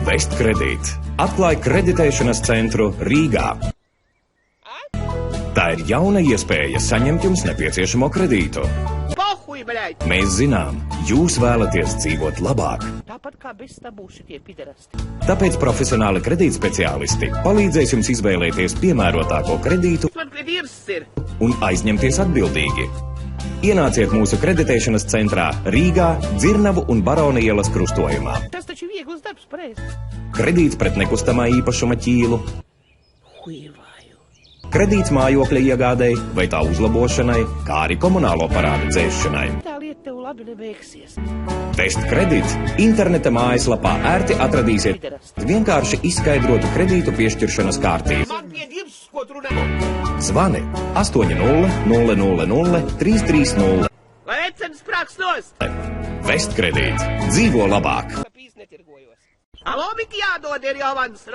Vest Kredīt atklāja kreditēšanas centru Rīgā. Tā ir jauna iespēja saņemt jums nepieciešamo kredītu. Mēs zinām, jūs vēlaties dzīvot labāk. Tāpat kā bez tabū šitie piderasti. Tāpēc profesionāli kredītspeciālisti palīdzēs jums izvēlēties piemērotāko kredītu Man pie dievs ir. un aizņemties atbildīgi. Ienāciet mūsu kreditēšanas centrā Rīgā, Dzirnavu un Barona ielas krustojumā. Tas taču viegls darbs, pareizi. Kredīts pret nekustamā īpašuma ķīlu, Huivāju. kredīts mājokļa iegādēji vai tā uzlabošanai, kā arī komunālo parādu dzēšanai. Tā lieta tev labi neveiksies. Vest Kredīt interneta mājaslapā ērti atradīsiet vienkārši izskaidrotu kredītu piešķiršanas kārtību. Man pie dievs, ko tu runā? Zvani 80 000 330. Lai ecens prāks nost! Vest Kredīt. Dzīvo labāk! Pīs netirgojos. Alo, Miki jādod ir jau mans